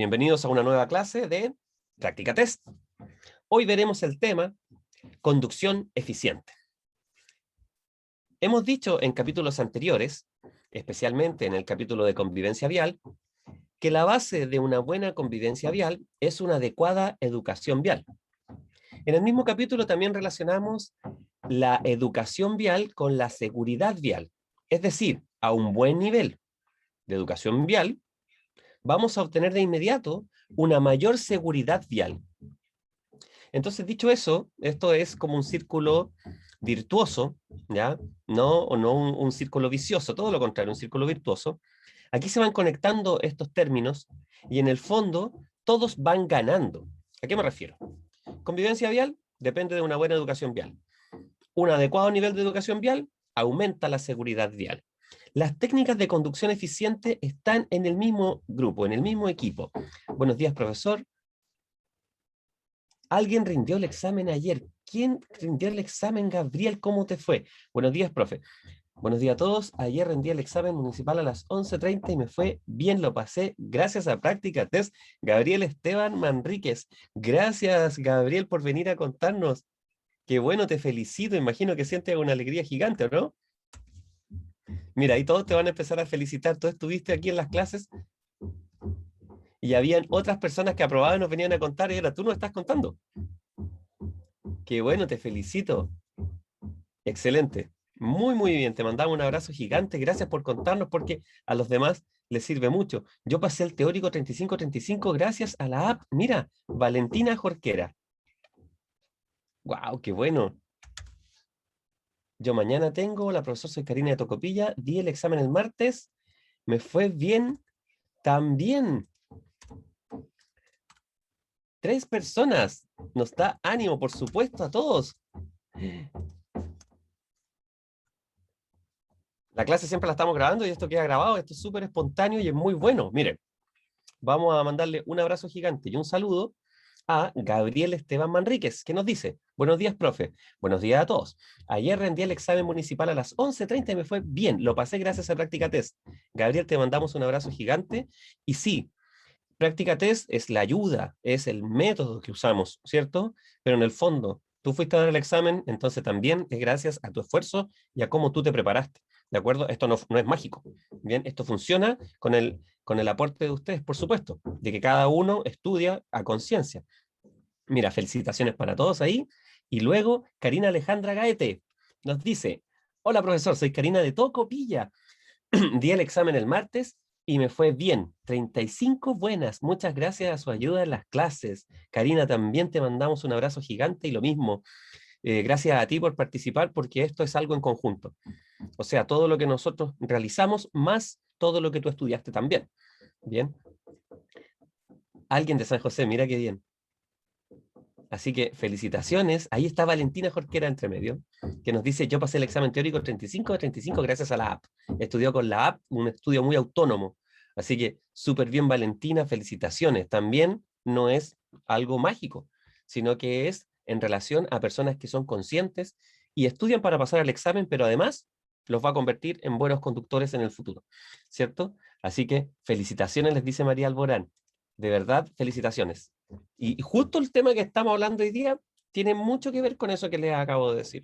Bienvenidos a una nueva clase de Práctica Test. Hoy veremos el tema conducción eficiente. Hemos dicho en capítulos anteriores, especialmente en el capítulo de convivencia vial, que la base de una buena convivencia vial es una adecuada educación vial. En el mismo capítulo también relacionamos la educación vial con la seguridad vial, es decir, a un buen nivel de educación vial, vamos a obtener de inmediato una mayor seguridad vial. Entonces, dicho eso, esto es como un círculo virtuoso, ¿ya? No un círculo vicioso, todo lo contrario, un círculo virtuoso. Aquí se van conectando estos términos y en el fondo todos van ganando. ¿A qué me refiero? Convivencia vial depende de una buena educación vial. Un adecuado nivel de educación vial aumenta la seguridad vial. Las técnicas de conducción eficiente están en el mismo grupo, en el mismo equipo. Buenos días, profesor. ¿Alguien rindió el examen ayer? ¿Quién rindió el examen, Gabriel? ¿Cómo te fue? Buenos días, profe. Buenos días a todos. Ayer rendí el examen municipal a las 11:30 y me fue bien, lo pasé gracias a Práctica Test. Gabriel Esteban Manríquez. Gracias, Gabriel, por venir a contarnos. Qué bueno, te felicito. Imagino que sientes una alegría gigante, ¿no? Mira, ahí todos te van a empezar a felicitar. Tú estuviste aquí en las clases y habían otras personas que aprobaban y nos venían a contar y ahora tú nos estás contando. Qué bueno, te felicito. Excelente. Muy, muy bien. Te mandamos un abrazo gigante. Gracias por contarnos porque a los demás les sirve mucho. Yo pasé el teórico 3535 gracias a la app. Mira, Valentina Jorquera. ¡Wow! ¡Qué bueno! Yo mañana tengo, la profesora soy Karina de Tocopilla, di el examen el martes, me fue bien también. 3 personas. Nos da ánimo, por supuesto, a todos. La clase siempre la estamos grabando y esto queda grabado. Esto es súper espontáneo y es muy bueno. Miren, vamos a mandarle un abrazo gigante y un saludo a Gabriel Esteban Manríquez, que nos dice: buenos días, profe. Buenos días a todos. Ayer rendí el examen municipal a las 11:30 y me fue bien. Lo pasé gracias a Práctica Test. Gabriel, te mandamos un abrazo gigante. Y sí, Práctica Test es la ayuda, es el método que usamos, ¿cierto? Pero en el fondo, tú fuiste a dar el examen, entonces también es gracias a tu esfuerzo y a cómo tú te preparaste, ¿de acuerdo? Esto no es mágico, ¿bien? Esto funciona con el aporte de ustedes, por supuesto, de que cada uno estudia a conciencia. Mira, felicitaciones para todos ahí. Y luego, Karina Alejandra Gaete nos dice: hola, profesor, soy Karina de Tocopilla. Di el examen el martes y me fue bien. 35 buenas. Muchas gracias a su ayuda en las clases. Karina, también te mandamos un abrazo gigante y lo mismo. Gracias a ti por participar porque esto es algo en conjunto. O sea, todo lo que nosotros realizamos más todo lo que tú estudiaste también. Bien. Alguien de San José, mira qué bien. Así que felicitaciones. Ahí está Valentina Jorquera entre medio, que nos dice: yo pasé el examen teórico 35 de 35 gracias a la app. Estudió con la app, un estudio muy autónomo. Así que súper bien, Valentina, felicitaciones. También no es algo mágico, sino que es en relación a personas que son conscientes y estudian para pasar el examen, pero además los va a convertir en buenos conductores en el futuro, ¿cierto? Así que felicitaciones, les dice María Alborán. De verdad, felicitaciones. Y justo el tema que estamos hablando hoy día tiene mucho que ver con eso que les acabo de decir.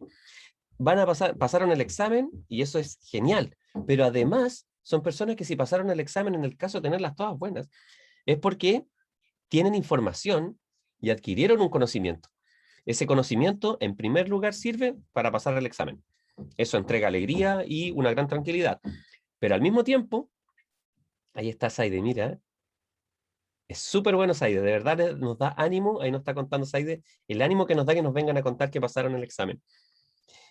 Pasaron el examen y eso es genial, pero además son personas que si pasaron el examen, en el caso de tenerlas todas buenas, es porque tienen información y adquirieron un conocimiento. Ese conocimiento, en primer lugar, sirve para pasar el examen. Eso entrega alegría y una gran tranquilidad. Pero al mismo tiempo, ahí está Saide, mira, es súper bueno, Saide, de verdad nos da ánimo, ahí nos está contando Saide, el ánimo que nos da que nos vengan a contar que pasaron el examen.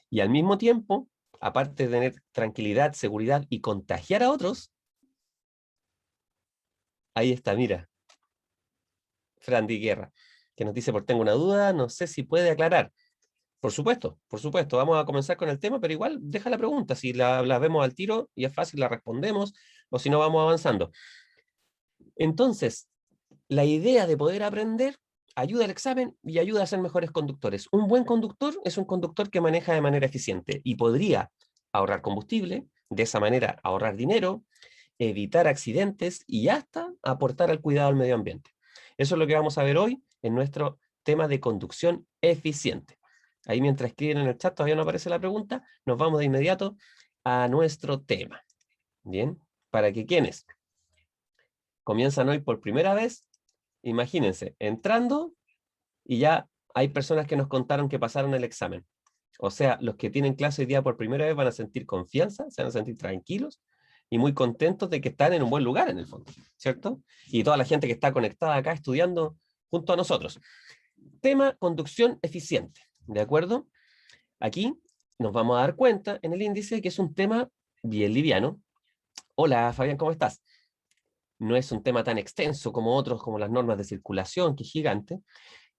Y al mismo tiempo, aparte de tener tranquilidad, seguridad y contagiar a otros, ahí está, mira, Frandy Guerra, que nos dice: por tengo una duda, no sé si puede aclarar. Por supuesto, vamos a comenzar con el tema, pero igual deja la pregunta, si la vemos al tiro y es fácil, la respondemos, o si no, vamos avanzando. Entonces, la idea de poder aprender ayuda al examen y ayuda a ser mejores conductores. Un buen conductor es un conductor que maneja de manera eficiente y podría ahorrar combustible, de esa manera ahorrar dinero, evitar accidentes y hasta aportar al cuidado del medio ambiente. Eso es lo que vamos a ver hoy en nuestro tema de conducción eficiente. Ahí mientras escriben en el chat, todavía no aparece la pregunta, nos vamos de inmediato a nuestro tema. Bien, para que quienes comienzan hoy por primera vez, imagínense, entrando y ya hay personas que nos contaron que pasaron el examen. O sea, los que tienen clase hoy día por primera vez van a sentir confianza, se van a sentir tranquilos y muy contentos de que están en un buen lugar en el fondo, ¿cierto? Y toda la gente que está conectada acá estudiando junto a nosotros. Tema conducción eficiente, ¿de acuerdo? Aquí nos vamos a dar cuenta en el índice que es un tema bien liviano. Hola, Fabián, ¿cómo estás? No es un tema tan extenso como otros, como las normas de circulación, que es gigante.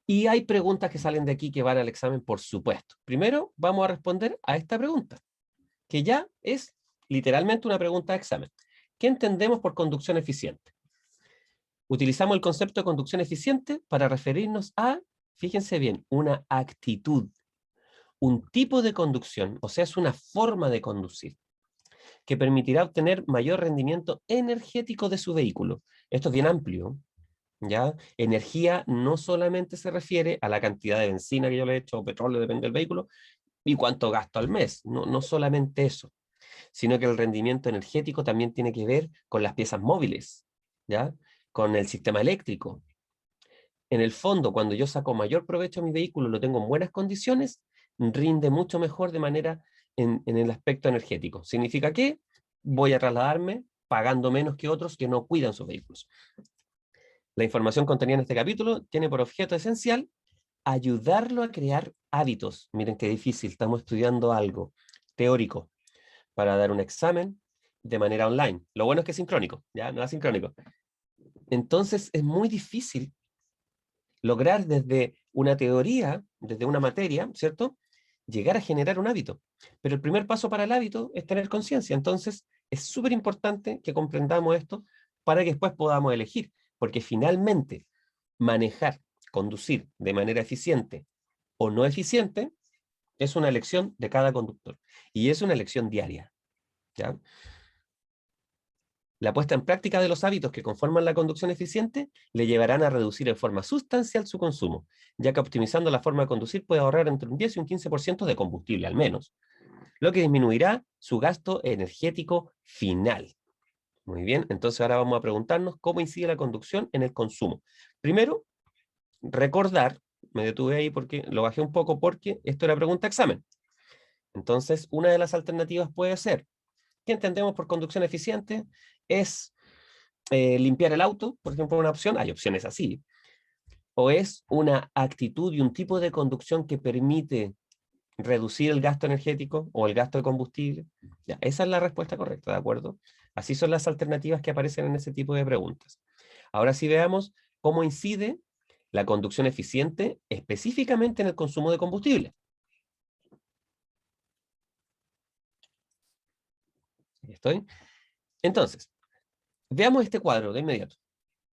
Y hay preguntas que salen de aquí que van al examen, por supuesto. Primero, vamos a responder a esta pregunta, que ya es literalmente una pregunta de examen. ¿Qué entendemos por conducción eficiente? Utilizamos el concepto de conducción eficiente para referirnos a, fíjense bien, una actitud, un tipo de conducción, o sea, es una forma de conducir, que permitirá obtener mayor rendimiento energético de su vehículo. Esto es bien amplio, ¿ya? Energía no solamente se refiere a la cantidad de benzina que yo le he hecho o petróleo, depende del vehículo, y cuánto gasto al mes. No solamente eso, sino que el rendimiento energético también tiene que ver con las piezas móviles, ¿ya? Con el sistema eléctrico. En el fondo, cuando yo saco mayor provecho a mi vehículo, lo tengo en buenas condiciones, rinde mucho mejor de manera en el aspecto energético. ¿Significa que voy a trasladarme pagando menos que otros que no cuidan sus vehículos? La información contenida en este capítulo tiene por objeto esencial ayudarlo a crear hábitos. Miren qué difícil, estamos estudiando algo teórico para dar un examen de manera online. Lo bueno es que es sincrónico, ya no es asincrónico. Entonces es muy difícil lograr desde una teoría, desde una materia, ¿cierto? Llegar a generar un hábito. Pero el primer paso para el hábito es tener conciencia. Entonces es súper importante que comprendamos esto para que después podamos elegir. Porque finalmente manejar, conducir de manera eficiente o no eficiente es una elección de cada conductor. Y es una elección diaria, ¿ya? La puesta en práctica de los hábitos que conforman la conducción eficiente le llevarán a reducir en forma sustancial su consumo, ya que optimizando la forma de conducir puede ahorrar entre un 10 y un 15% de combustible al menos, lo que disminuirá su gasto energético final. Muy bien, entonces ahora vamos a preguntarnos cómo incide la conducción en el consumo. Primero, recordar, me detuve ahí porque lo bajé un poco porque esto era pregunta examen. Entonces, una de las alternativas puede ser, ¿qué entendemos por conducción eficiente? Es limpiar el auto, por ejemplo, una opción, hay opciones así, o es una actitud y un tipo de conducción que permite reducir el gasto energético o el gasto de combustible. Ya, esa es la respuesta correcta, ¿de acuerdo? Así son las alternativas que aparecen en ese tipo de preguntas. Ahora sí veamos cómo incide la conducción eficiente específicamente en el consumo de combustible. Ahí estoy. Entonces, veamos este cuadro de inmediato.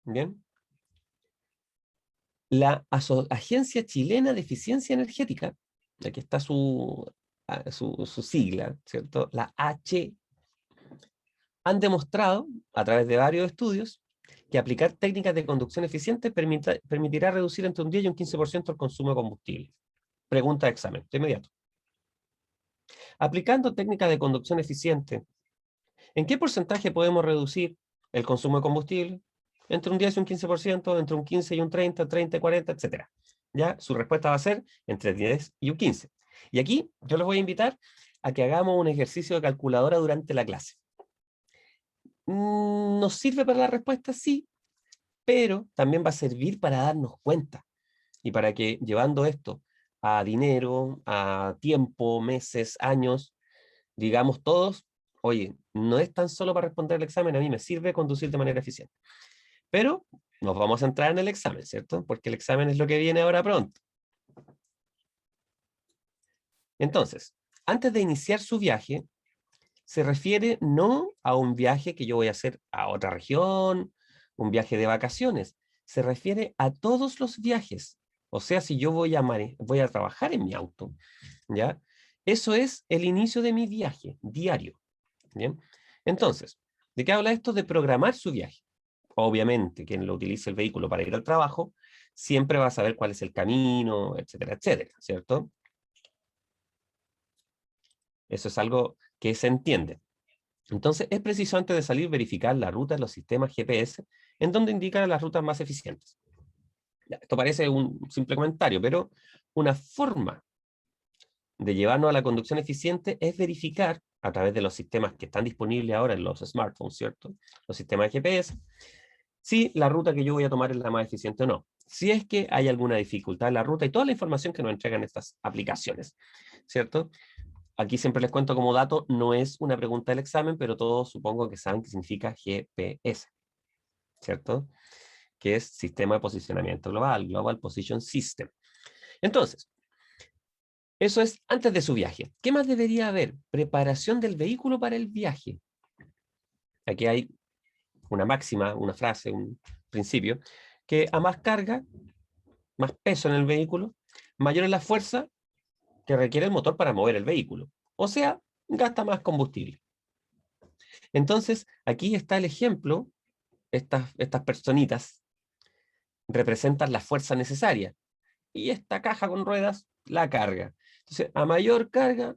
Bien. La Agencia Chilena de Eficiencia Energética, aquí está su sigla, ¿cierto? La H, han demostrado, a través de varios estudios, que aplicar técnicas de conducción eficiente permitirá reducir entre un 10 y un 15% el consumo de combustible. Pregunta de examen, de inmediato. Aplicando técnicas de conducción eficiente, ¿en qué porcentaje podemos reducir el consumo de combustible? Entre un 10 y un 15%, entre un 15 y un 30, 30 y 40, etc. ¿Ya? Su respuesta va a ser entre 10 y un 15. Y aquí yo les voy a invitar a que hagamos un ejercicio de calculadora durante la clase. ¿Nos sirve para la respuesta? Sí, pero también va a servir para darnos cuenta y para que llevando esto a dinero, a tiempo, meses, años, digamos todos, oye, no es tan solo para responder el examen, a mí me sirve conducir de manera eficiente. Pero nos vamos a entrar en el examen, ¿cierto? Porque el examen es lo que viene ahora pronto. Entonces, antes de iniciar su viaje, se refiere no a un viaje que yo voy a hacer a otra región, un viaje de vacaciones, se refiere a todos los viajes. O sea, si yo voy a trabajar en mi auto, ¿ya? Eso es el inicio de mi viaje diario, ¿bien? Entonces, ¿de qué habla esto? De programar su viaje. obviamente, quien lo utilice el vehículo para ir al trabajo, siempre va a saber cuál es el camino, etcétera, etcétera, ¿cierto? Eso es algo que se entiende. Entonces, es preciso antes de salir verificar la ruta de los sistemas GPS, en donde indican las rutas más eficientes. Ya, esto parece un simple comentario, pero una forma de llevarnos a la conducción eficiente es verificar, a través de los sistemas que están disponibles ahora en los smartphones, ¿cierto? Los sistemas GPS, si la ruta que yo voy a tomar es la más eficiente o no. Si es que hay alguna dificultad en la ruta y toda la información que nos entregan estas aplicaciones, ¿cierto? Aquí siempre les cuento como dato, no es una pregunta del examen, pero todos supongo que saben qué significa GPS, ¿cierto? Que es Sistema de Posicionamiento Global, Global Position System. Entonces, eso es antes de su viaje. ¿Qué más debería haber? Preparación del vehículo para el viaje. Aquí hay una máxima, una frase, un principio, que a más carga, más peso en el vehículo, mayor es la fuerza que requiere el motor para mover el vehículo. O sea, gasta más combustible. Entonces, aquí está el ejemplo, estas personitas representan la fuerza necesaria. Y esta caja con ruedas, la carga. Entonces, a mayor carga,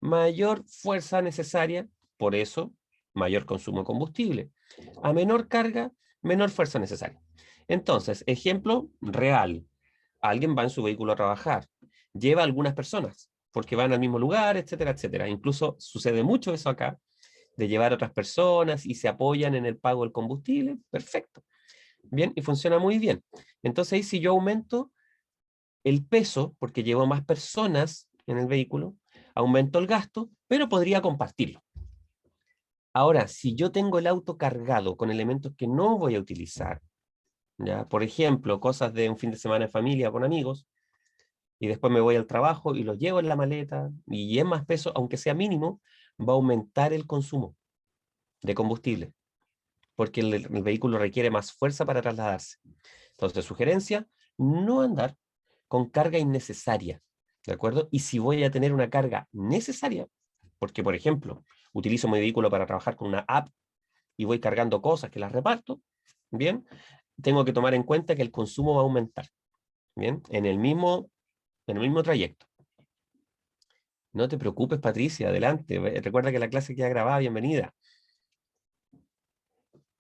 mayor fuerza necesaria, por eso, mayor consumo de combustible. A menor carga, menor fuerza necesaria. Entonces, ejemplo real. Alguien va en su vehículo a trabajar, lleva a algunas personas, porque van al mismo lugar, etcétera, etcétera. Incluso sucede mucho eso acá, de llevar a otras personas y se apoyan en el pago del combustible, perfecto. Bien, y funciona muy bien. Entonces ahí si yo aumento el peso, porque llevo más personas en el vehículo, aumento el gasto, pero podría compartirlo. Ahora, si yo tengo el auto cargado con elementos que no voy a utilizar, ¿ya? Por ejemplo, cosas de un fin de semana en familia con amigos, y después me voy al trabajo y los llevo en la maleta, y es más peso, aunque sea mínimo, va a aumentar el consumo de combustible, porque el vehículo requiere más fuerza para trasladarse. Entonces, sugerencia, no andar con carga innecesaria, ¿de acuerdo? Y si voy a tener una carga necesaria, porque, por ejemplo, utilizo mi vehículo para trabajar con una app y voy cargando cosas que las reparto, ¿bien? Tengo que tomar en cuenta que el consumo va a aumentar, ¿bien? En el mismo trayecto. No te preocupes, Patricia, adelante. Recuerda que la clase queda grabada, bienvenida.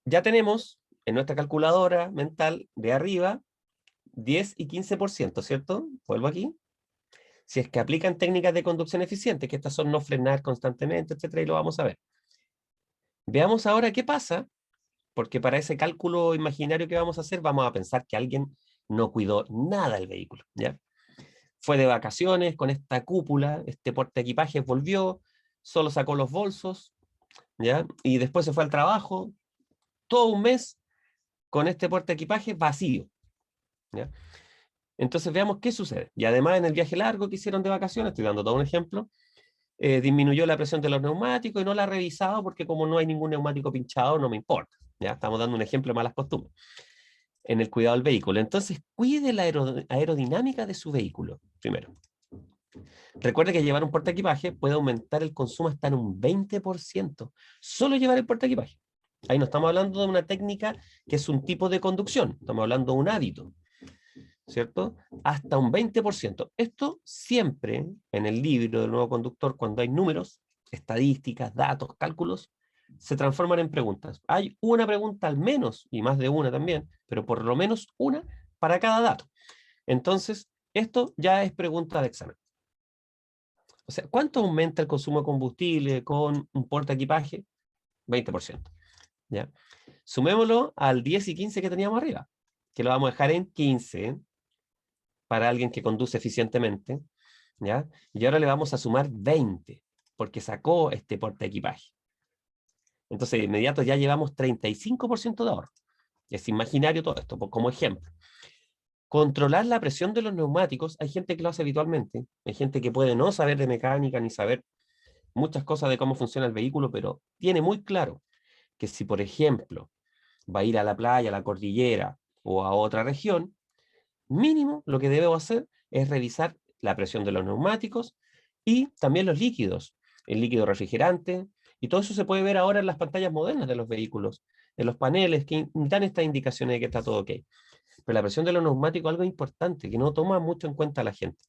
Ya tenemos en nuestra calculadora mental de arriba 10 y 15%, ¿cierto? Vuelvo aquí. Si es que aplican técnicas de conducción eficiente, que estas son no frenar constantemente, etcétera, y lo vamos a ver. Veamos ahora qué pasa, porque para ese cálculo imaginario que vamos a hacer, vamos a pensar que alguien no cuidó nada el vehículo, ¿ya? Fue de vacaciones con esta cúpula, este portaequipajes volvió, solo sacó los bolsos, ¿ya? Y después se fue al trabajo, todo un mes con este portaequipajes vacío, ¿ya? Entonces veamos qué sucede. Y además en el viaje largo que hicieron de vacaciones, estoy dando todo un ejemplo, disminuyó la presión de los neumáticos y no la ha revisado porque como no hay ningún neumático pinchado, no me importa. Ya estamos dando un ejemplo de malas costumbres en el cuidado del vehículo. Entonces, cuide la aerodinámica de su vehículo, primero. Recuerde que llevar un portaequipaje puede aumentar el consumo hasta en un 20%. Solo llevar el portaequipaje. Ahí no estamos hablando de una técnica que es un tipo de conducción, estamos hablando de un hábito, ¿cierto? Hasta un 20%. Esto siempre en el libro del nuevo conductor, cuando hay números, estadísticas, datos, cálculos, se transforman en preguntas. Hay una pregunta al menos, y más de una también, pero por lo menos una para cada dato. Entonces, esto ya es pregunta de examen. O sea, ¿cuánto aumenta el consumo de combustible con un portaequipaje? 20%. ¿Ya? Sumémoslo al 10 y 15 que teníamos arriba, que lo vamos a dejar en 15, para alguien que conduce eficientemente, ¿ya? Y ahora le vamos a sumar 20, porque sacó este portaequipaje. Entonces, de inmediato ya llevamos 35% de ahorro. Es imaginario todo esto, como ejemplo. Controlar la presión de los neumáticos, hay gente que lo hace habitualmente, hay gente que puede no saber de mecánica ni saber muchas cosas de cómo funciona el vehículo, pero tiene muy claro que si, por ejemplo, va a ir a la playa, a la cordillera o a otra región, mínimo lo que debo hacer es revisar la presión de los neumáticos y también los líquidos, el líquido refrigerante, y todo eso se puede ver ahora en las pantallas modernas de los vehículos, en los paneles que dan estas indicaciones de que está todo ok. Pero la presión de los neumáticos es algo importante que no toma mucho en cuenta la gente.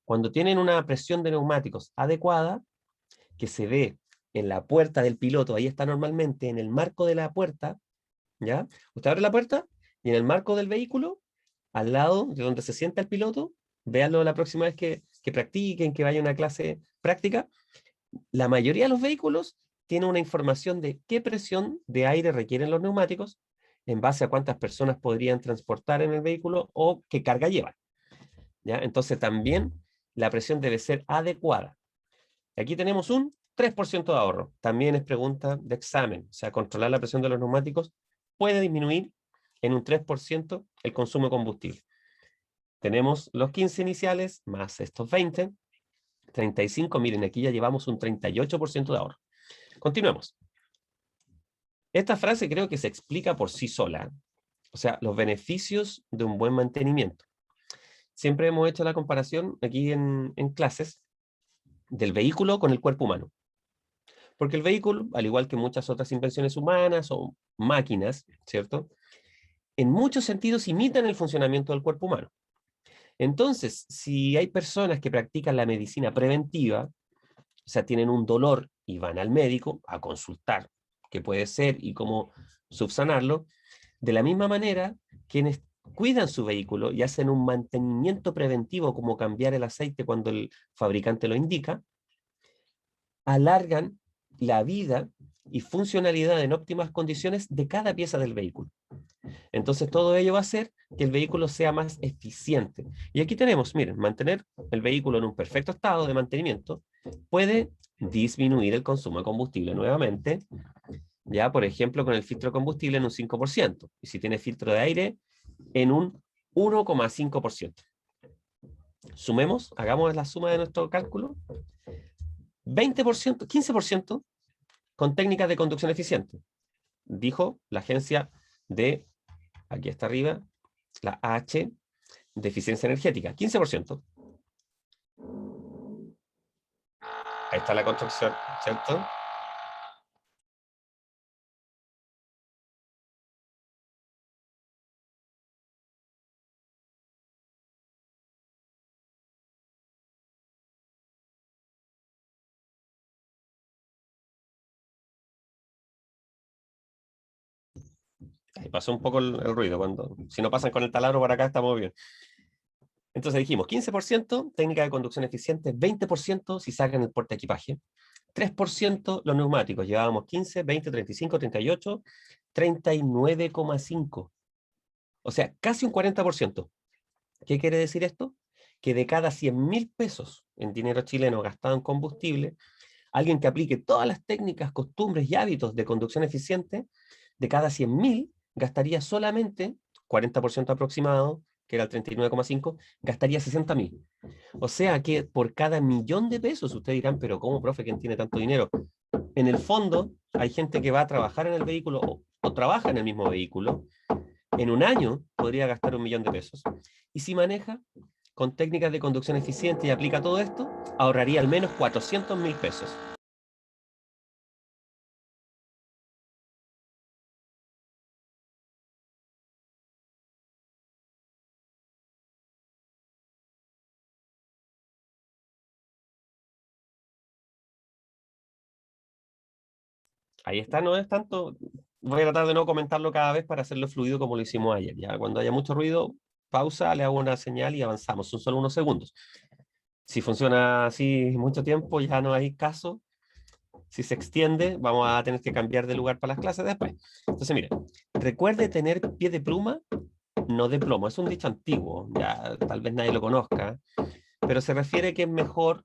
Cuando tienen una presión de neumáticos adecuada, que se ve en la puerta del piloto, ahí está normalmente en el marco de la puerta, ¿ya? Usted abre la puerta y en el marco del vehículo, al lado de donde se sienta el piloto, véanlo la próxima vez que practiquen, que vaya a una clase práctica, la mayoría de los vehículos tiene una información de qué presión de aire requieren los neumáticos en base a cuántas personas podrían transportar en el vehículo o qué carga llevan, ¿ya? Entonces también la presión debe ser adecuada. Aquí tenemos un 3% de ahorro. También es pregunta de examen. O sea, controlar la presión de los neumáticos puede disminuir en un 3% el consumo de combustible. Tenemos los 15 iniciales más estos 20, 35. Miren, aquí ya llevamos un 38% de ahorro. Continuemos. Esta frase creo que se explica por sí sola. O sea, los beneficios de un buen mantenimiento. Siempre hemos hecho la comparación aquí en clases del vehículo con el cuerpo humano. Porque el vehículo, al igual que muchas otras invenciones humanas o máquinas, ¿cierto? En muchos sentidos imitan el funcionamiento del cuerpo humano. Entonces, si hay personas que practican la medicina preventiva, o sea, tienen un dolor y van al médico a consultar qué puede ser y cómo subsanarlo, de la misma manera, quienes cuidan su vehículo y hacen un mantenimiento preventivo como cambiar el aceite cuando el fabricante lo indica, alargan la vida y funcionalidad en óptimas condiciones de cada pieza del vehículo. Entonces todo ello va a hacer que el vehículo sea más eficiente. Y aquí tenemos, miren, mantener el vehículo en un perfecto estado de mantenimiento puede disminuir el consumo de combustible nuevamente, ya por ejemplo con el filtro de combustible en un 5%, y si tiene filtro de aire en un 1,5%. Sumemos, hagamos la suma de nuestro cálculo, 20%, 15% con técnicas de conducción eficiente, dijo la agencia de, aquí está arriba, la AH de eficiencia energética, 15%. Ahí está la construcción, ¿cierto? Ahí pasó un poco el ruido, cuando, si no pasan con el taladro para acá estamos bien. Entonces dijimos 15% técnica de conducción eficiente, 20% si sacan el porte equipaje, 3% los neumáticos, llevábamos 15, 20, 35, 38, 39,5. O sea, casi un 40%. ¿Qué quiere decir esto? Que de cada 100.000 pesos en dinero chileno gastado en combustible, alguien que aplique todas las técnicas, costumbres y hábitos de conducción eficiente, de cada 100.000 gastaría solamente 40% aproximado, que era el 39,5, gastaría 60.000. O sea que por cada millón de pesos, ustedes dirán, pero ¿cómo, profe, quién tiene tanto dinero? En el fondo, hay gente que va a trabajar en el vehículo o trabaja en el mismo vehículo. En un año podría gastar 1.000.000 de pesos. Y si maneja con técnicas de conducción eficiente y aplica todo esto, ahorraría al menos 400.000 pesos. Ahí está, no es tanto, voy a tratar de no comentarlo cada vez para hacerlo fluido como lo hicimos ayer. Ya cuando haya mucho ruido, pausa, le hago una señal y avanzamos. Son solo unos segundos. Si funciona así mucho tiempo, ya no hay caso. Si se extiende, vamos a tener que cambiar de lugar para las clases después. Entonces, mire, recuerde tener pie de pluma, no de plomo. Es un dicho antiguo, ya tal vez nadie lo conozca, pero se refiere que es mejor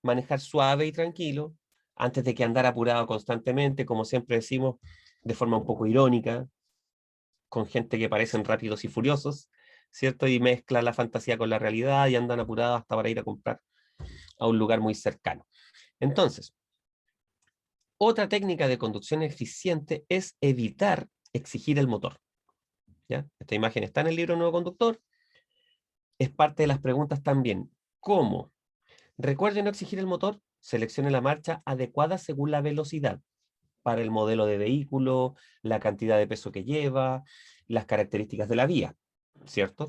manejar suave y tranquilo antes de que andar apurado constantemente, como siempre decimos, de forma un poco irónica, con gente que parecen rápidos y furiosos, ¿cierto? Y mezcla la fantasía con la realidad y andan apurados hasta para ir a comprar a un lugar muy cercano. Entonces, otra técnica de conducción eficiente es evitar exigir el motor. ¿Ya? Esta imagen está en el libro Nuevo Conductor. Es parte de las preguntas también. ¿Cómo? Recuerde no exigir el motor, seleccione la marcha adecuada según la velocidad. para el modelo de vehículo, la cantidad de peso que lleva, las características de la vía, ¿cierto?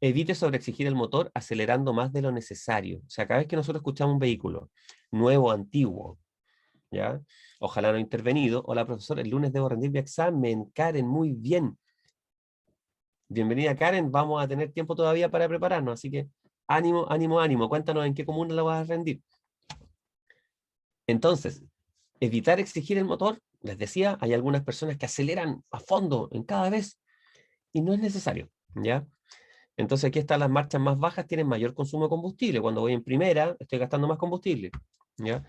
Evite sobreexigir el motor acelerando más de lo necesario. O sea, cada vez que nosotros escuchamos un vehículo nuevo o antiguo, ¿ya? Ojalá no intervenido. Hola, profesor, el lunes debo rendir mi examen. Karen, muy bien. Bienvenida, Karen. Vamos a tener tiempo todavía para prepararnos, así que ánimo, ánimo, ánimo. Cuéntanos en qué comuna lo vas a rendir. Entonces, evitar exigir el motor. Les decía, hay algunas personas que aceleran a fondo en cada vez y no es necesario, ¿ya? Entonces aquí están las marchas más bajas, tienen mayor consumo de combustible. Cuando voy en primera, estoy gastando más combustible, ¿ya?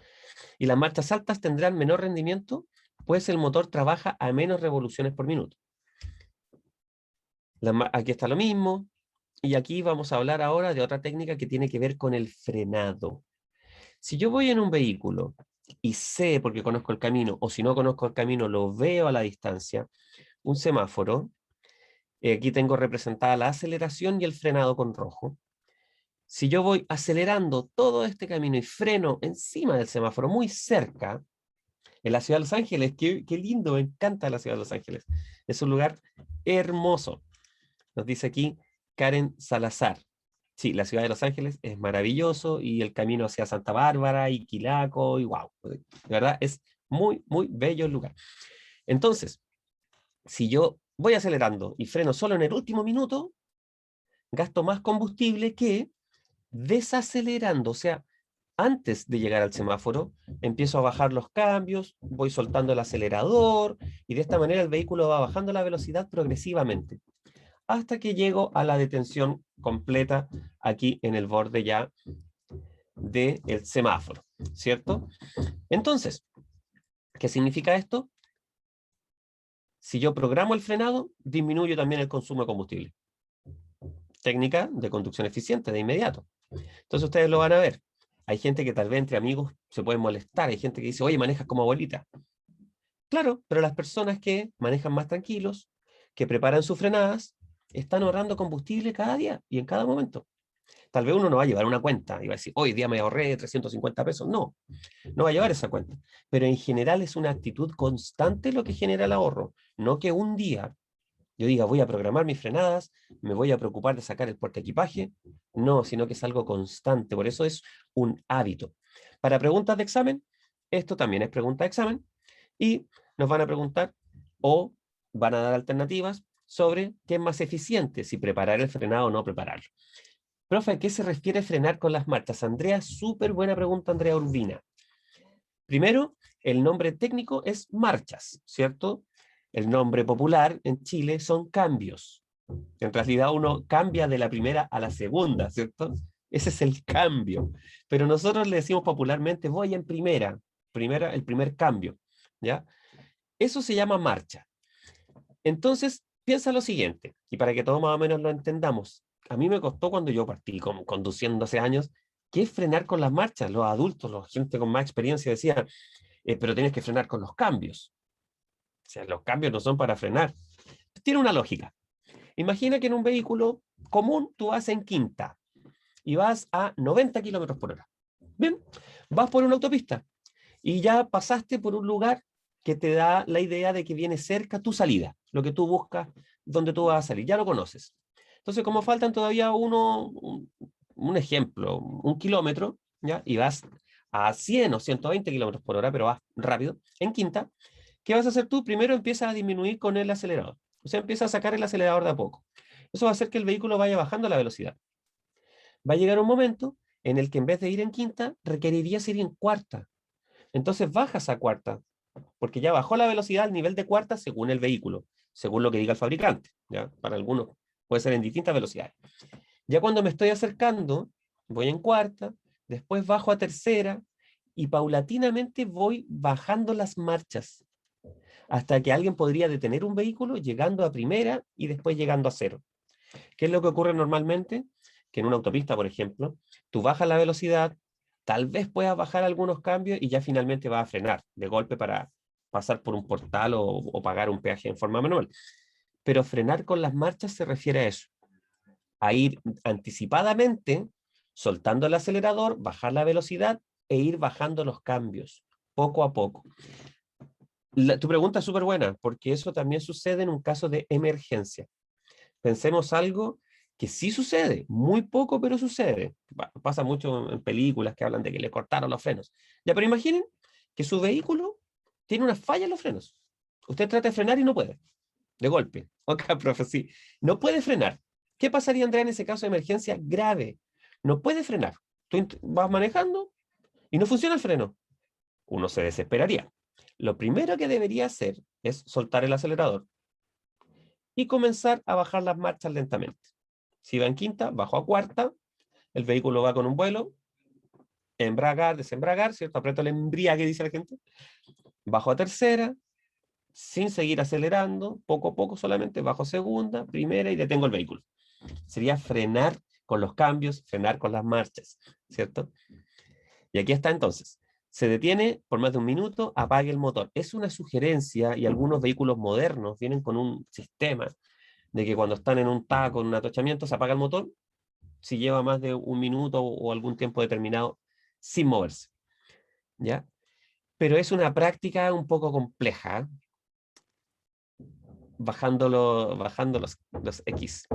Y las marchas altas tendrán menor rendimiento, pues el motor trabaja a menos revoluciones por minuto. Aquí está lo mismo. Y aquí vamos a hablar ahora de otra técnica que tiene que ver con el frenado. Si yo voy en un vehículo y sé, porque conozco el camino, o si no conozco el camino, lo veo a la distancia, un semáforo, aquí tengo representada la aceleración y el frenado con rojo. Si yo voy acelerando todo este camino y freno encima del semáforo, muy cerca, en la ciudad de Los Ángeles, qué lindo, me encanta la ciudad de Los Ángeles. Es un lugar hermoso. Nos dice aquí Karen Salazar. Sí, la ciudad de Los Ángeles es maravilloso y el camino hacia Santa Bárbara y Quilaco y wow, de verdad es muy, muy bello el lugar. Entonces, si yo voy acelerando y freno solo en el último minuto, gasto más combustible que desacelerando, o sea, antes de llegar al semáforo, empiezo a bajar los cambios, voy soltando el acelerador y de esta manera el vehículo va bajando la velocidad progresivamente hasta que llego a la detención completa aquí en el borde ya del semáforo, ¿cierto? Entonces, ¿qué significa esto? Si yo programo el frenado, disminuyo también el consumo de combustible. Técnica de conducción eficiente de inmediato. Entonces ustedes lo van a ver. Hay gente que tal vez entre amigos se pueden molestar. Hay gente que dice, oye, manejas como abuelita. Claro, pero las personas que manejan más tranquilos, que preparan sus frenadas, están ahorrando combustible cada día y en cada momento. Tal vez uno no va a llevar una cuenta y va a decir, hoy día me ahorré 350 pesos. No, no va a llevar esa cuenta. Pero en general es una actitud constante lo que genera el ahorro. No que un día yo diga, voy a programar mis frenadas, me voy a preocupar de sacar el portaequipaje. No, sino que es algo constante. Por eso es un hábito. Para preguntas de examen, esto también es pregunta de examen. Y nos van a preguntar o van a dar alternativas sobre qué es más eficiente, si preparar el frenado o no prepararlo. Profe, ¿a qué se refiere frenar con las marchas? Andrea, súper buena pregunta, Andrea Urbina. Primero, el nombre técnico es marchas, ¿cierto? El nombre popular en Chile son cambios. En realidad uno cambia de la primera a la segunda, ¿cierto? Ese es el cambio. Pero nosotros le decimos popularmente, voy en primera, el primer cambio, ¿ya? Eso se llama marcha. Entonces, piensa lo siguiente, y para que todos más o menos lo entendamos, a mí me costó cuando yo partí conduciendo hace años, que es frenar con las marchas. Los adultos, la gente con más experiencia decían, pero tienes que frenar con los cambios. O sea, los cambios no son para frenar. Tiene una lógica. Imagina que en un vehículo común tú vas en quinta y vas a 90 kilómetros por hora. Bien, vas por una autopista y ya pasaste por un lugar que te da la idea de que viene cerca tu salida, lo que tú buscas, donde tú vas a salir, ya lo conoces. Entonces, como faltan todavía un ejemplo, un kilómetro, ¿ya? Y vas a 100 o 120 kilómetros por hora, pero vas rápido, en quinta, ¿qué vas a hacer tú? Primero empiezas a disminuir con el acelerador. O sea, empiezas a sacar el acelerador de a poco. Eso va a hacer que el vehículo vaya bajando la velocidad. Va a llegar un momento en el que en vez de ir en quinta, requerirías ir en cuarta. Entonces bajas a cuarta, porque ya bajó la velocidad al nivel de cuarta según el vehículo, según lo que diga el fabricante. ¿Ya? Para algunos puede ser en distintas velocidades. Ya cuando me estoy acercando, voy en cuarta, después bajo a tercera y paulatinamente voy bajando las marchas hasta que alguien podría detener un vehículo llegando a primera y después llegando a cero. ¿Qué es lo que ocurre normalmente? Que en una autopista, por ejemplo, tú bajas la velocidad, tal vez puedas bajar algunos cambios y ya finalmente vas a frenar de golpe para pasar por un portal o pagar un peaje en forma manual. Pero frenar con las marchas se refiere a eso, a ir anticipadamente, soltando el acelerador, bajar la velocidad e ir bajando los cambios, poco a poco. Tu pregunta es súper buena, porque eso también sucede en un caso de emergencia. Pensemos algo que sí sucede, muy poco, pero sucede. Pasa mucho en películas que hablan de que le cortaron los frenos. Ya, pero imaginen que su vehículo tiene una falla en los frenos. Usted trata de frenar y no puede, de golpe. Ok, profe, sí. No puede frenar. ¿Qué pasaría, Andrea, en ese caso de emergencia grave? No puede frenar. Tú vas manejando y no funciona el freno. Uno se desesperaría. Lo primero que debería hacer es soltar el acelerador y comenzar a bajar las marchas lentamente. Si va en quinta, bajo a cuarta, el vehículo va con un vuelo, embragar, desembragar, ¿cierto? Aprieto el embriague, dice la gente, bajo a tercera, sin seguir acelerando, poco a poco solamente, bajo a segunda, primera y detengo el vehículo. Sería frenar con los cambios, frenar con las marchas, ¿cierto? Y aquí está entonces. Se detiene por más de un minuto, apague el motor. Es una sugerencia y algunos vehículos modernos vienen con un sistema de que cuando están en un taco, en un atochamiento, se apaga el motor si lleva más de un minuto o algún tiempo determinado sin moverse, ¿ya? Pero es una práctica un poco compleja, bajando los X.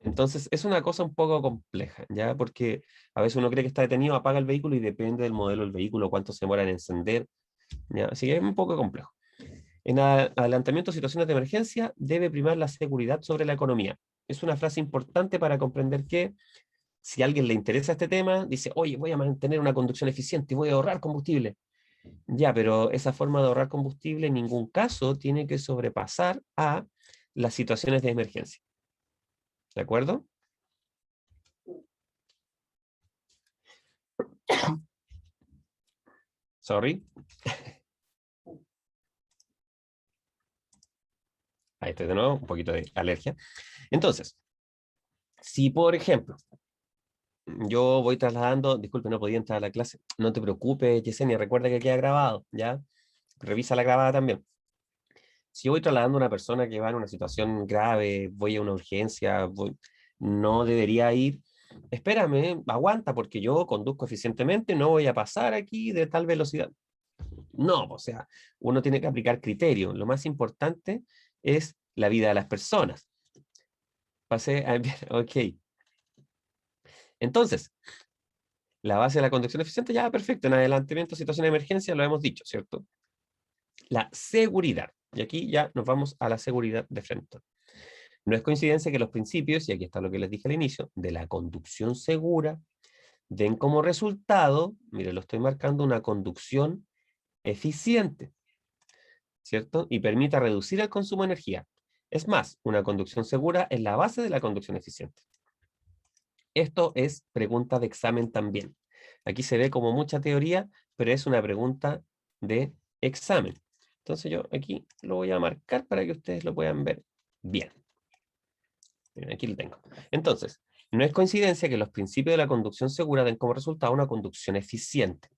Entonces, es una cosa un poco compleja, ¿ya? Porque a veces uno cree que está detenido, apaga el vehículo y depende del modelo del vehículo, cuánto se demora en encender, ¿ya? Así que es un poco complejo. En adelantamiento de situaciones de emergencia, debe primar la seguridad sobre la economía. Es una frase importante para comprender que si a alguien le interesa este tema, dice, oye, voy a mantener una conducción eficiente y voy a ahorrar combustible. Ya, pero esa forma de ahorrar combustible en ningún caso tiene que sobrepasar a las situaciones de emergencia. ¿De acuerdo? Sorry. Ahí estoy de nuevo, un poquito de alergia. Entonces, si por ejemplo, yo voy trasladando, disculpe, no podía entrar a la clase, no te preocupes, Yesenia, recuerda que queda grabado, ¿ya? Revisa la grabada también. Si yo voy trasladando a una persona que va en una situación grave, voy a una urgencia, no debería ir, espérame, aguanta, porque yo conduzco eficientemente, no voy a pasar aquí de tal velocidad. No, o sea, uno tiene que aplicar criterio. Lo más importante es la vida de las personas. Pasé a enviar, ok. Entonces, la base de la conducción eficiente, ya perfecto. En adelantamiento, situación de emergencia, lo hemos dicho, ¿cierto? La seguridad. Y aquí ya nos vamos a la seguridad de frente. No es coincidencia que los principios, y aquí está lo que les dije al inicio, de la conducción segura, den como resultado, mire, lo estoy marcando, una conducción eficiente, ¿cierto? Y permita reducir el consumo de energía. Es más, una conducción segura es la base de la conducción eficiente. Esto es pregunta de examen también. Aquí se ve como mucha teoría, pero es una pregunta de examen. Entonces yo aquí lo voy a marcar para que ustedes lo puedan ver bien. Miren, aquí lo tengo. Entonces, no es coincidencia que los principios de la conducción segura den como resultado una conducción eficiente.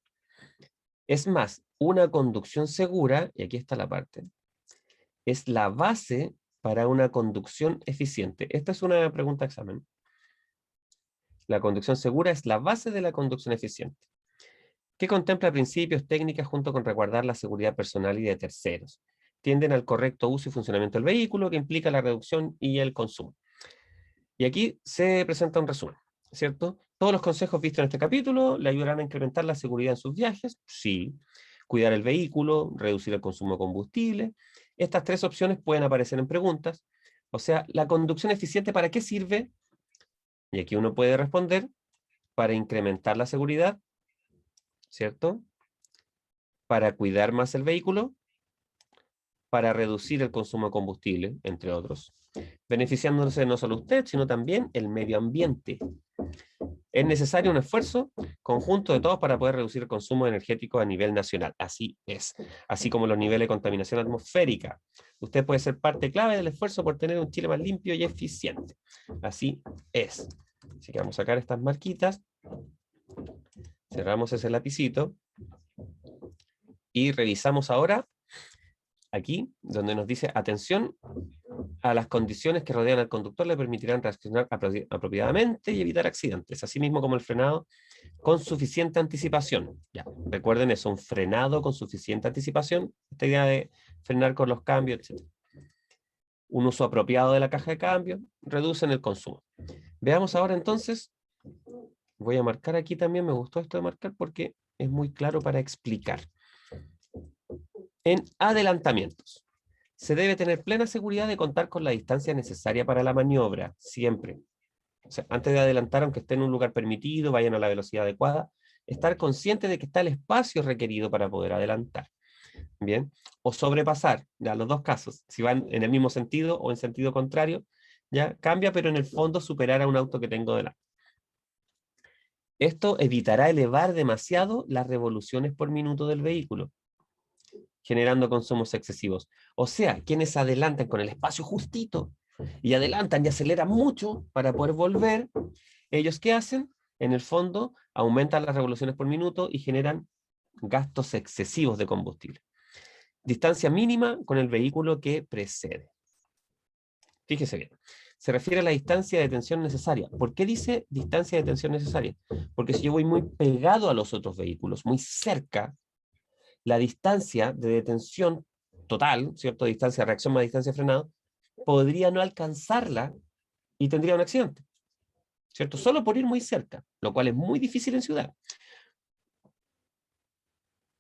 Es más, una conducción segura, y aquí está la parte, es la base para una conducción eficiente. Esta es una pregunta de examen. La conducción segura es la base de la conducción eficiente, que contempla principios, técnicas, junto con resguardar la seguridad personal y de terceros. Tienden al correcto uso y funcionamiento del vehículo, que implica la reducción y el consumo. Y aquí se presenta un resumen, ¿cierto? Todos los consejos vistos en este capítulo le ayudarán a incrementar la seguridad en sus viajes, sí. Cuidar el vehículo, reducir el consumo de combustible. Estas tres opciones pueden aparecer en preguntas. O sea, la conducción eficiente, ¿para qué sirve? Y aquí uno puede responder, para incrementar la seguridad, ¿cierto? Para cuidar más el vehículo, para reducir el consumo de combustible, entre otros, beneficiándose no solo usted, sino también el medio ambiente. Es necesario un esfuerzo conjunto de todos para poder reducir el consumo energético a nivel nacional. Así es. Así como los niveles de contaminación atmosférica. Usted puede ser parte clave del esfuerzo por tener un Chile más limpio y eficiente. Así es. Así que vamos a sacar estas marquitas. Cerramos ese lapicito. Y revisamos ahora aquí, donde nos dice, atención a las condiciones que rodean al conductor le permitirán reaccionar apropiadamente y evitar accidentes, así mismo como el frenado con suficiente anticipación. Ya, recuerden eso, un frenado con suficiente anticipación, esta idea de frenar con los cambios, etc. Un uso apropiado de la caja de cambio, reducen el consumo. Veamos ahora entonces, voy a marcar aquí también, me gustó esto de marcar porque es muy claro para explicar. En adelantamientos, se debe tener plena seguridad de contar con la distancia necesaria para la maniobra, siempre. O sea, antes de adelantar, aunque esté en un lugar permitido, vayan a la velocidad adecuada, estar consciente de que está el espacio requerido para poder adelantar. Bien, o sobrepasar, ya los dos casos, si van en el mismo sentido o en sentido contrario, ya cambia, pero en el fondo superar a un auto que tengo delante. Esto evitará elevar demasiado las revoluciones por minuto del vehículo, generando consumos excesivos. O sea, quienes adelantan con el espacio justito y adelantan y aceleran mucho para poder volver, ellos ¿qué hacen? En el fondo aumentan las revoluciones por minuto y generan gastos excesivos de combustible. Distancia mínima con el vehículo que precede. Fíjese bien. Se refiere a la distancia de detención necesaria. ¿Por qué dice distancia de detención necesaria? Porque si yo voy muy pegado a los otros vehículos, muy cerca, la distancia de detención total, ¿cierto? Distancia de reacción más distancia de frenado, podría no alcanzarla y tendría un accidente, ¿cierto? Solo por ir muy cerca, lo cual es muy difícil en ciudad.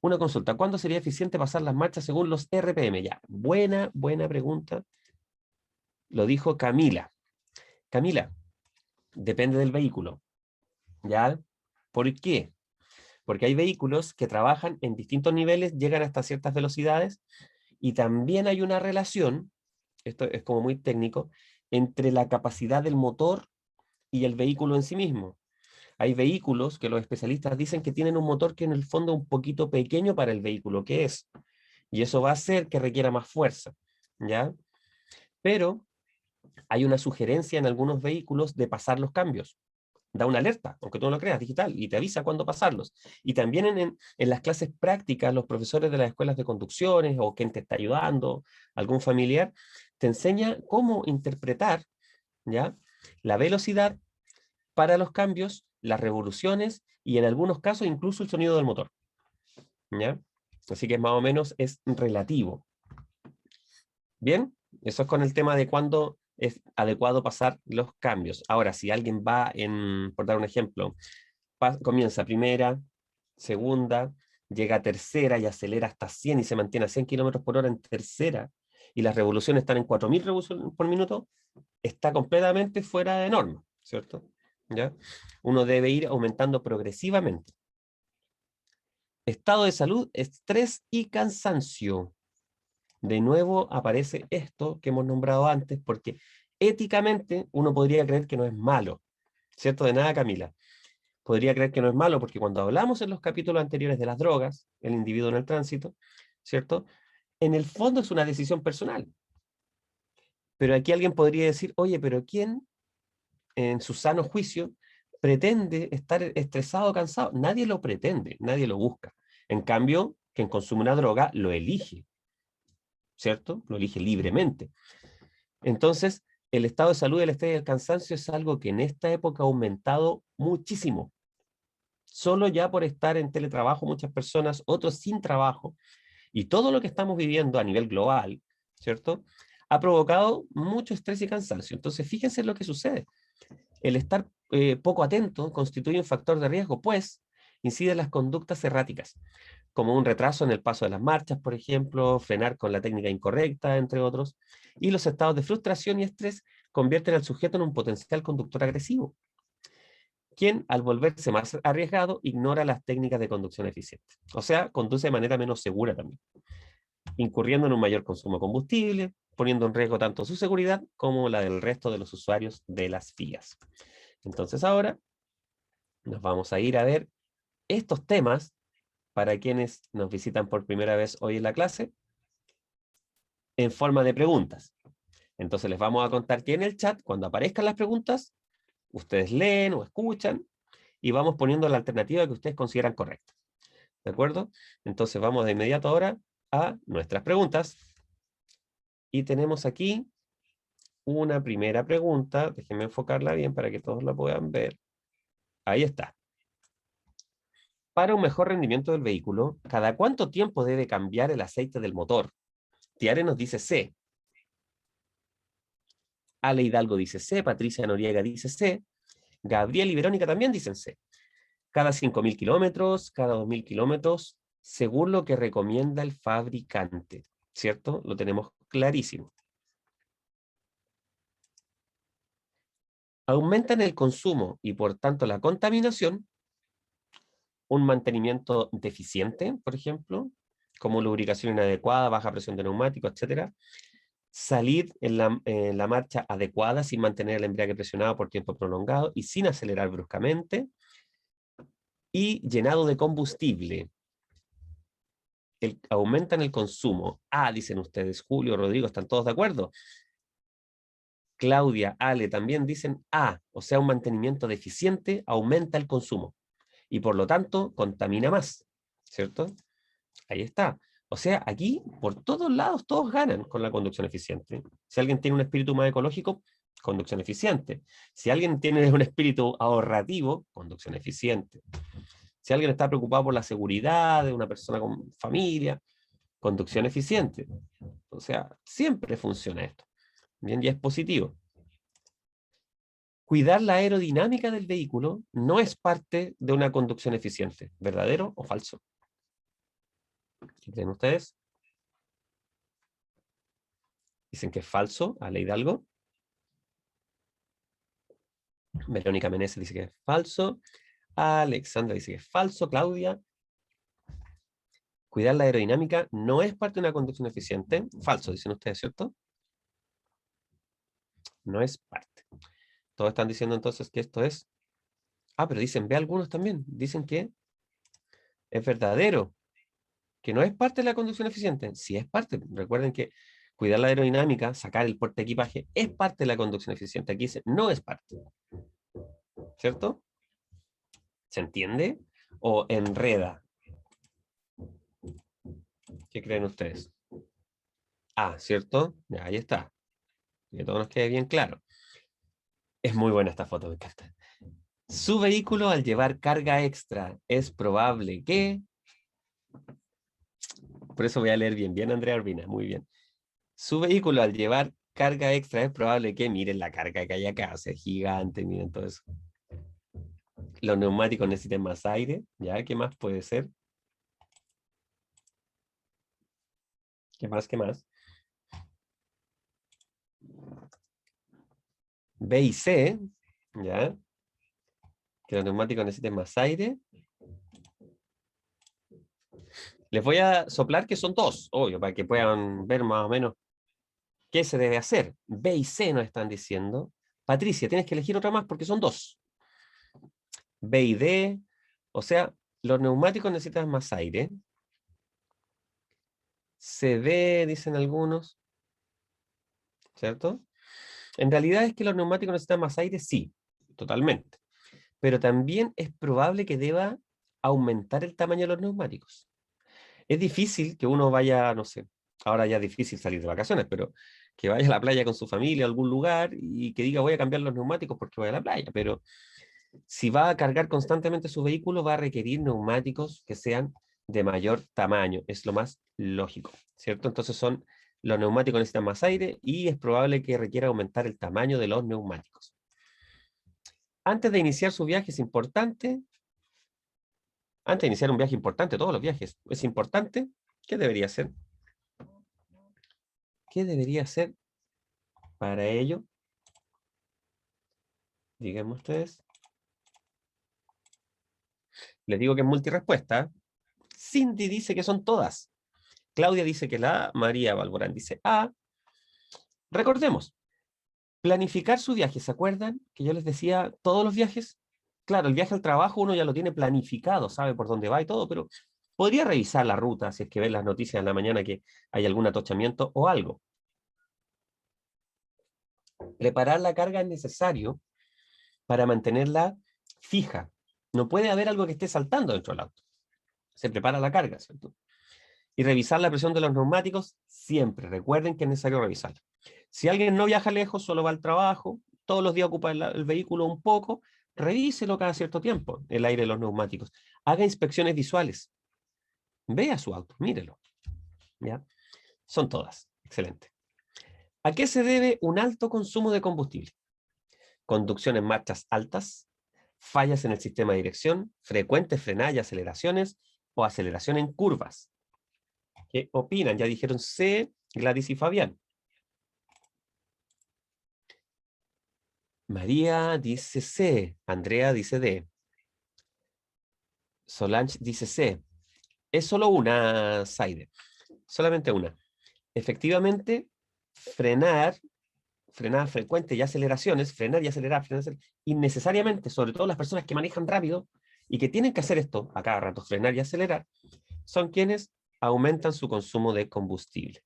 Una consulta, ¿cuándo sería eficiente pasar las marchas según los RPM? Ya, buena pregunta. Lo dijo Camila. Camila, depende del vehículo, ¿ya? ¿Por qué? Porque hay vehículos que trabajan en distintos niveles, llegan hasta ciertas velocidades, y también hay una relación, esto es como muy técnico, entre la capacidad del motor y el vehículo en sí mismo. Hay vehículos que los especialistas dicen que tienen un motor que en el fondo es un poquito pequeño para el vehículo que es, y eso va a hacer que requiera más fuerza, ¿ya? Pero hay una sugerencia en algunos vehículos de pasar los cambios. Da una alerta, aunque tú no lo creas, digital, y te avisa cuándo pasarlos. Y también en las clases prácticas, los profesores de las escuelas de conducciones o quien te está ayudando, algún familiar, te enseña cómo interpretar, ¿ya?, la velocidad para los cambios, las revoluciones y en algunos casos incluso el sonido del motor, ¿ya? Así que más o menos es relativo. Bien, eso es con el tema de cuándo es adecuado pasar los cambios. Ahora, si alguien va por dar un ejemplo, comienza primera, segunda, llega a tercera y acelera hasta 100 y se mantiene a 100 kilómetros por hora en tercera, y las revoluciones están en 4000 revoluciones por minuto, está completamente fuera de norma, ¿cierto? ¿Ya? Uno debe ir aumentando progresivamente. Estado de salud, estrés y cansancio. De nuevo aparece esto que hemos nombrado antes, porque éticamente uno podría creer que no es malo, ¿cierto? De nada, Camila. Podría creer que no es malo, porque cuando hablamos en los capítulos anteriores de las drogas, el individuo en el tránsito, ¿cierto? En el fondo es una decisión personal. Pero aquí alguien podría decir, oye, pero ¿quién en su sano juicio pretende estar estresado o cansado? Nadie lo pretende, nadie lo busca. En cambio, quien consume una droga lo elige, ¿cierto? Lo elige libremente. Entonces, el estado de salud, el estrés y el cansancio es algo que en esta época ha aumentado muchísimo. Solo ya por estar en teletrabajo muchas personas, otros sin trabajo, y todo lo que estamos viviendo a nivel global, ¿cierto?, ha provocado mucho estrés y cansancio. Entonces, fíjense lo que sucede. El estar poco atento constituye un factor de riesgo, pues incide en las conductas erráticas, como un retraso en el paso de las marchas, por ejemplo, frenar con la técnica incorrecta, entre otros, y los estados de frustración y estrés convierten al sujeto en un potencial conductor agresivo, quien, al volverse más arriesgado, ignora las técnicas de conducción eficientes. O sea, conduce de manera menos segura también, incurriendo en un mayor consumo de combustible, poniendo en riesgo tanto su seguridad como la del resto de los usuarios de las vías. Entonces ahora nos vamos a ir a ver estos temas para quienes nos visitan por primera vez hoy en la clase, en forma de preguntas. Entonces les vamos a contar que en el chat, cuando aparezcan las preguntas, ustedes leen o escuchan y vamos poniendo la alternativa que ustedes consideran correcta. ¿De acuerdo? Entonces vamos de inmediato ahora a nuestras preguntas. Y tenemos aquí una primera pregunta. Déjenme enfocarla bien para que todos la puedan ver. Ahí está. Para un mejor rendimiento del vehículo, ¿cada cuánto tiempo debe cambiar el aceite del motor? Tiare nos dice C. Ale Hidalgo dice C. Patricia Noriega dice C. Gabriel y Verónica también dicen C. Cada 5.000 kilómetros, cada 2.000 kilómetros, según lo que recomienda el fabricante. ¿Cierto? Lo tenemos clarísimo. Aumentan el consumo y por tanto la contaminación, un mantenimiento deficiente, por ejemplo, como lubricación inadecuada, baja presión de neumáticos, etcétera. Salir en la marcha adecuada sin mantener el embrague presionado por tiempo prolongado y sin acelerar bruscamente. Y llenado de combustible. Aumentan el consumo. Ah, dicen ustedes, Julio, Rodrigo, ¿están todos de acuerdo? Claudia, Ale también dicen A, o sea, un mantenimiento deficiente aumenta el consumo y por lo tanto contamina más, ¿cierto? Ahí está. O sea, aquí por todos lados todos ganan con la conducción eficiente. Si alguien tiene un espíritu más ecológico, conducción eficiente. Si alguien tiene un espíritu ahorrativo, conducción eficiente. Si alguien está preocupado por la seguridad de una persona con familia, conducción eficiente. O sea, siempre funciona esto. Bien, ya es positivo. Cuidar la aerodinámica del vehículo no es parte de una conducción eficiente. ¿Verdadero o falso? ¿Qué creen ustedes? Dicen que es falso. Ale Hidalgo. Verónica Meneses dice que es falso. Alexandra dice que es falso. Claudia. Cuidar la aerodinámica no es parte de una conducción eficiente. Falso, dicen ustedes, ¿cierto? No es parte. Todos están diciendo entonces que esto es... Ah, pero dicen, ve algunos también. Dicen que es verdadero, que no es parte de la conducción eficiente. Sí es parte. Recuerden que cuidar la aerodinámica, sacar el porte equipaje, es parte de la conducción eficiente. Aquí dice, no es parte. ¿Cierto? ¿Se entiende? ¿O enreda? ¿Qué creen ustedes? Ah, ¿cierto? Ya, ahí está. Que todo nos quede bien claro. Es muy buena esta foto, me encanta. Su vehículo al llevar carga extra es probable que... Por eso voy a leer bien, bien Andrea Urbina, muy bien. Su vehículo al llevar carga extra es probable que, miren la carga que hay acá, o sea, gigante, miren todo eso. Los neumáticos necesitan más aire, ¿ya? ¿Qué más puede ser? ¿Qué más? ¿Qué más? B y C, ¿ya? Que los neumáticos necesiten más aire. Les voy a soplar que son dos, obvio, para que puedan ver más o menos qué se debe hacer. B y C nos están diciendo. Patricia, tienes que elegir otra más porque son dos. B y D, o sea, los neumáticos necesitan más aire. C, D, dicen algunos, ¿cierto? En realidad es que los neumáticos necesitan más aire, sí, totalmente. Pero también es probable que deba aumentar el tamaño de los neumáticos. Es difícil que uno vaya, no sé, ahora ya es difícil salir de vacaciones, pero que vaya a la playa con su familia a algún lugar y que diga voy a cambiar los neumáticos porque voy a la playa, pero si va a cargar constantemente su vehículo va a requerir neumáticos que sean de mayor tamaño, es lo más lógico, ¿cierto? Entonces los neumáticos necesitan más aire y es probable que requiera aumentar el tamaño de los neumáticos. Antes de iniciar su viaje es importante, antes de iniciar un viaje importante, todos los viajes, es importante, ¿qué debería hacer? ¿Qué debería hacer para ello? Díganme ustedes. Les digo que es multirespuesta. Cindy dice que son todas. Claudia dice que la A. María Balborán dice A. Recordemos, planificar su viaje. ¿Se acuerdan que yo les decía todos los viajes? Claro, el viaje al trabajo uno ya lo tiene planificado, sabe por dónde va y todo, pero podría revisar la ruta si es que ven las noticias en la mañana que hay algún atochamiento o algo. Preparar la carga es necesario para mantenerla fija. No puede haber algo que esté saltando dentro del auto. Se prepara la carga, ¿cierto? Y revisar la presión de los neumáticos siempre. Recuerden que es necesario revisarla. Si alguien no viaja lejos, solo va al trabajo, todos los días ocupa el vehículo un poco, revíselo cada cierto tiempo, el aire de los neumáticos. Haga inspecciones visuales. Vea su auto, mírelo. ¿Ya? Son todas. Excelente. ¿A qué se debe un alto consumo de combustible? Conducción en marchas altas, fallas en el sistema de dirección, frecuentes frenadas y aceleraciones o aceleración en curvas. ¿Qué opinan? Ya dijeron C, Gladys y Fabián. María dice C, Andrea dice D. Solange dice C. Es solo una, Saide. Solamente una. Efectivamente, frenar frecuente y aceleraciones, frenar y acelerar, innecesariamente, sobre todo las personas que manejan rápido y que tienen que hacer esto a cada rato, frenar y acelerar, son quienes aumentan su consumo de combustible.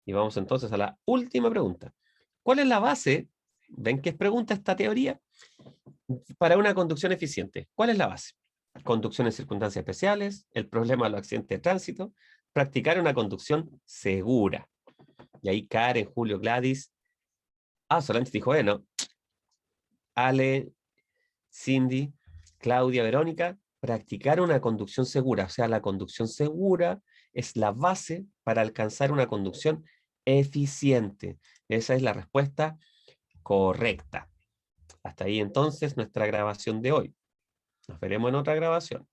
Y vamos entonces a la última pregunta. ¿Cuál es la base? ¿Ven qué pregunta esta teoría? Para una conducción eficiente. ¿Cuál es la base? Conducción en circunstancias especiales, el problema de los accidentes de tránsito, practicar una conducción segura. Y ahí Karen, Julio, Gladys. Solange dijo, bueno, Ale, Cindy, Claudia, Verónica, practicar una conducción segura. O sea, la conducción segura es la base para alcanzar una conducción eficiente. Esa es la respuesta correcta. Hasta ahí entonces nuestra grabación de hoy. Nos veremos en otra grabación.